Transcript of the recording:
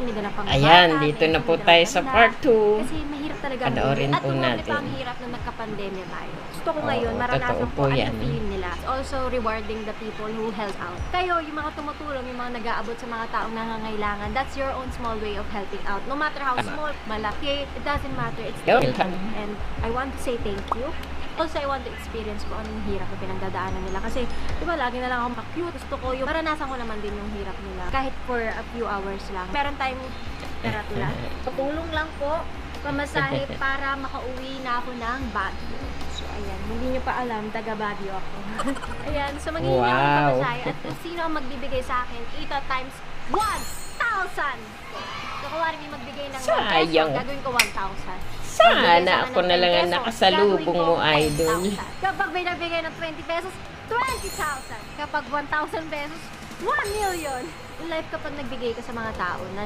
may dalang pang Ayan, dito na po tayo sa part 2. Kasi mahirap talaga. Panoorin At po tumuli natin. pa ang hirap na nagka-pandemya tayo. Gusto ko Oo, ngayon, maranasan totoo ko po ano yan. yung feeling nila. It's also rewarding the people who help out. Kayo, yung mga tumutulong, yung mga nag-aabot sa mga taong nangangailangan, that's your own small way of helping out. No matter how small, malaki, it doesn't matter. It's Yun. still and I want to say thank you. Also, I want to experience ko anong hirap na pinagdadaanan nila. Kasi, di ba, lagi na lang ako cute. Gusto ko yung, maranasan ko naman din yung hirap nila. Kahit for a few hours lang. Meron tayong karatula. Patulong lang po, pamasahe para makauwi na ako ng Baguio. So, ayan. Hindi nyo pa alam, taga Baguio ako. Ayan. So, maghihingi ako ng Wow. pamasahe. At kung sino ang magbibigay sa akin, ito times 1,000! So, kung wari may magbigay ng 1 peso, Sayang. gagawin ko 1,000. Sana ako na lang ang nakasalubong mo, idol. Kapag may nabigay ng 20 pesos, 20,000. Kapag 1,000 pesos, 1 million. In life, kapag nagbigay ka sa mga tao na